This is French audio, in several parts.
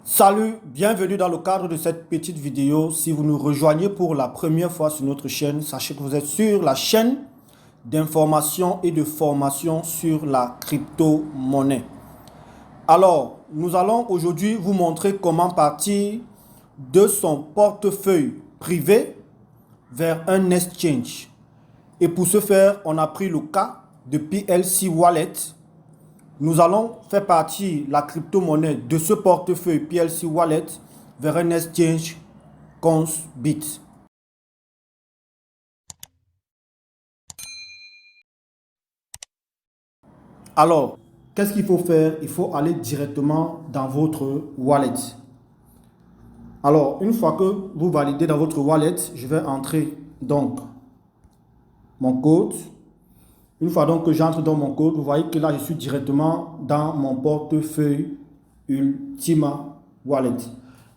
Salut, bienvenue dans le cadre de cette petite vidéo. Si vous nous rejoignez pour la première fois sur notre chaîne, sachez que vous êtes sur la chaîne d'information et de formation sur la crypto-monnaie. Alors, nous allons aujourd'hui vous montrer comment partir de son portefeuille privé vers un exchange. Et pour ce faire, on a pris le cas de PLC Wallet. Nous allons faire partir la crypto-monnaie de ce portefeuille PLC Wallet vers un exchange Consbit. Alors, qu'est-ce qu'il faut faire? Il faut aller directement dans votre wallet. Alors, une fois que vous validez dans votre wallet, je vais entrer donc mon code. Une fois donc que j'entre dans mon code, vous voyez que là, je suis directement dans mon portefeuille Ultima Wallet.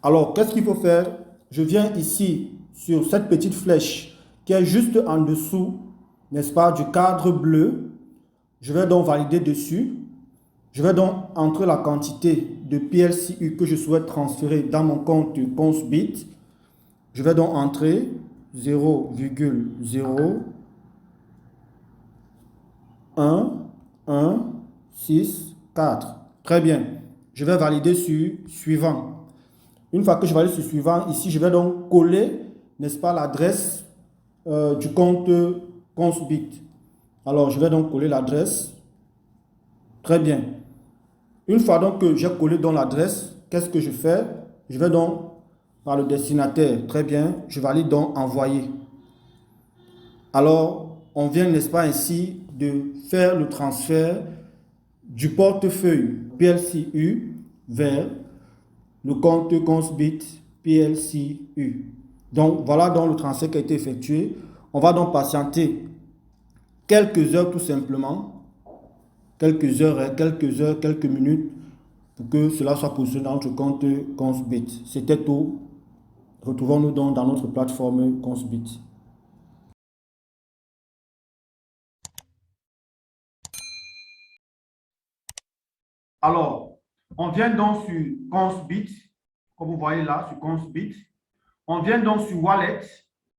Alors, qu'est-ce qu'il faut faire? Je viens ici sur cette petite flèche qui est juste en dessous, n'est-ce pas, du cadre bleu. Je vais donc valider dessus. Je vais donc entrer la quantité de PLCU que je souhaite transférer dans mon compte Consbit. Je vais donc entrer 0,0116,4. Très bien. Je vais valider sur suivant. Une fois que je valide sur suivant, ici, je vais donc coller, n'est-ce pas, l'adresse du compte Consbit. Alors, je vais donc coller l'adresse. Très bien. Une fois donc que j'ai collé dans l'adresse, qu'est-ce que je fais? Je vais donc par le destinataire. Très bien. Je valide donc envoyer. Alors, on vient, n'est-ce pas, ainsi de faire le transfert du portefeuille PLCU vers le compte Consbit PLCU. Donc, voilà donc le transfert qui a été effectué. On va donc patienter quelques heures tout simplement, quelques minutes pour que cela soit positionné dans notre compte Consbit. C'était tout. Retrouvons-nous donc dans notre plateforme Consbit. Alors, on vient donc sur Consbit, comme vous voyez là, sur Consbit. On vient donc sur Wallet,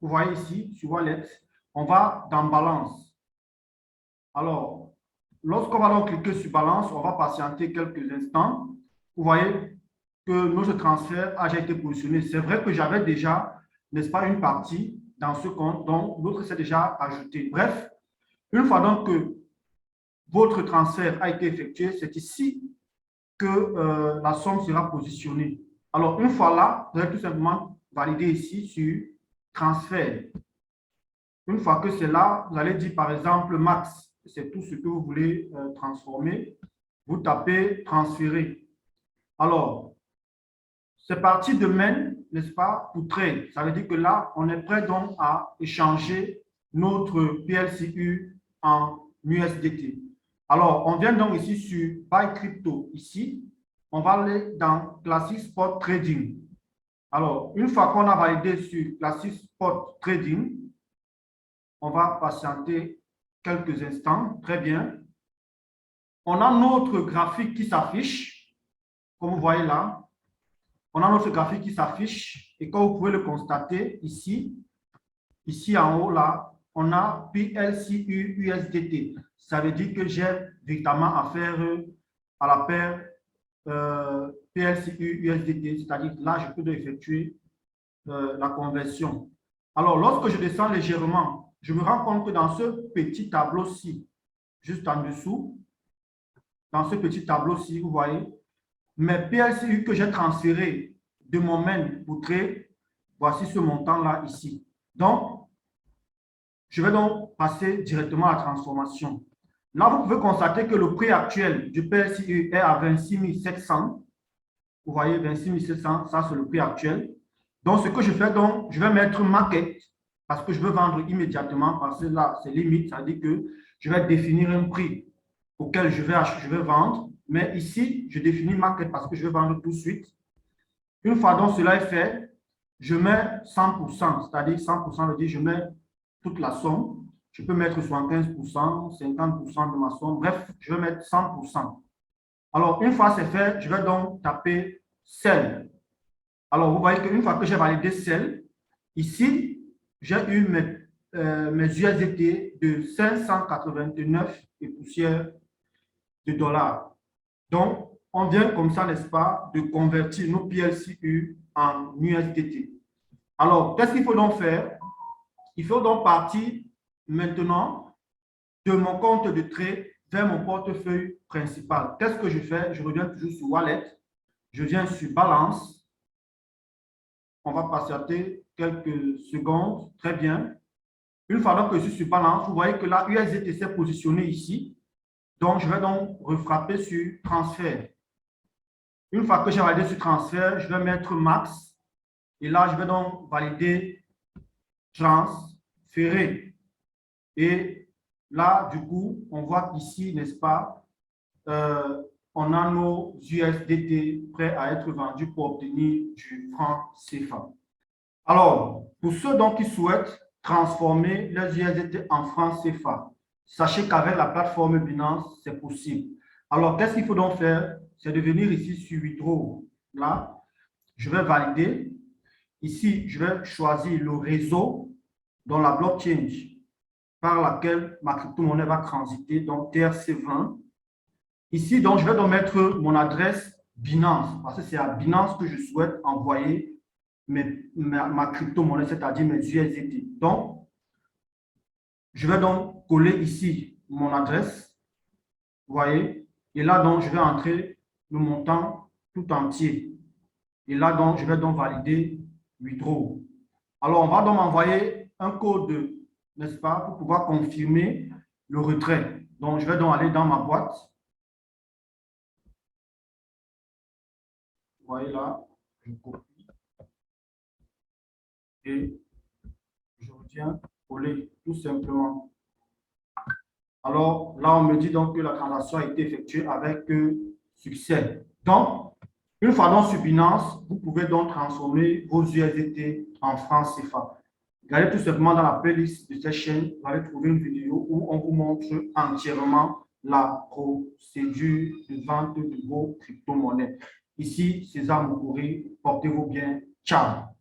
vous voyez ici, sur Wallet. On va dans Balance. Alors, lorsqu'on va donc cliquer sur Balance, on va patienter quelques instants. Vous voyez que notre transfert a déjà été positionné. C'est vrai que j'avais déjà, n'est-ce pas, une partie dans ce compte, donc l'autre s'est déjà ajouté. Bref, une fois donc que votre transfert a été effectué, c'est ici que la somme sera positionnée. Alors, une fois là, vous allez tout simplement valider ici sur transfert. Une fois que c'est là, vous allez dire par exemple max, c'est tout ce que vous voulez transformer. Vous tapez transférer. Alors, c'est parti demain, n'est-ce pas, pour trade. Ça veut dire que là, on est prêt donc à échanger notre PLCU en USDT. Alors, on vient donc ici sur Buy Crypto. Ici, on va aller dans Classic Spot Trading. Alors, une fois qu'on a validé sur Classic Spot Trading, on va patienter quelques instants. Très bien. On a notre graphique qui s'affiche, comme vous voyez là. On a notre graphique qui s'affiche et comme vous pouvez le constater ici, ici en haut là, on a PLCU USDT. Ça veut dire que j'ai véritablement affaire à la paire PLCU USDT, c'est-à-dire là, je peux effectuer la conversion. Alors, lorsque je descends légèrement, je me rends compte que dans ce petit tableau-ci, juste en dessous, dans ce petit tableau-ci, vous voyez, mes PLCU que j'ai transférés de mon main pour trade, voici ce montant-là ici. Donc, je vais donc passer directement à la transformation. Là, vous pouvez constater que le prix actuel du PLCU est à 26 700. Vous voyez, 26 700, ça c'est le prix actuel. Donc, ce que je fais, donc, je vais mettre market parce que je veux vendre immédiatement parce que là, c'est limite. Ça veut dire que je vais définir un prix auquel je vais vendre. Mais ici, je définis market parce que je veux vendre tout de suite. Une fois donc cela est fait, je mets 100%, c'est-à-dire 100% veut dire je mets toute la somme. Je peux mettre 75%, 50% de ma somme. Bref, je vais mettre 100%. Alors, une fois c'est fait, je vais donc taper Sell. Alors, vous voyez qu'une fois que j'ai validé Sell, ici, j'ai eu mes USDT de 589 et poussière de dollars. Donc, on vient comme ça, n'est-ce pas, de convertir nos PLCU en USDT. Alors, qu'est-ce qu'il faut donc faire? Il faut donc partir maintenant de mon compte de trade vers mon portefeuille principal. Qu'est-ce que je fais? Je reviens toujours sur Wallet. Je viens sur Balance. On va patienter quelques secondes. Très bien. Une fois que je suis sur Balance, vous voyez que la USDT s'est positionnée ici. Donc, je vais donc refrapper sur Transfert. Une fois que j'ai validé sur Transfert, je vais mettre Max. Et là, je vais donc valider Transférer. Et là, du coup, on voit qu'ici, n'est-ce pas, on a nos USDT prêts à être vendus pour obtenir du franc CFA. Alors, pour ceux donc qui souhaitent transformer les USDT en franc CFA, sachez qu'avec la plateforme Binance, c'est possible. Alors, qu'est-ce qu'il faut donc faire? C'est de venir ici sur Withdraw. Là, je vais valider. Ici, je vais choisir le réseau dans la blockchain par laquelle ma crypto-monnaie va transiter, donc TRC20. Ici, donc, je vais donc mettre mon adresse Binance, parce que c'est à Binance que je souhaite envoyer ma crypto-monnaie, c'est-à-dire mes USDT. Donc, je vais donc coller ici mon adresse, vous voyez, et là, donc, je vais entrer le montant tout entier. Et là, donc, je vais donc valider Withdraw. Alors, on va donc m'envoyer un code, n'est-ce pas, pour pouvoir confirmer le retrait. Donc, je vais donc aller dans ma boîte. Vous voyez là, je copie et je viens coller tout simplement. Alors, là, on me dit donc que la transaction a été effectuée avec succès. Donc, une fois donc sur Binance, vous pouvez donc transformer vos USDT en francs CFA. Regardez tout simplement dans la playlist de cette chaîne, vous allez trouver une vidéo où on vous montre entièrement la procédure de vente de vos crypto-monnaies. Ici, César Moukouri, portez-vous bien. Ciao.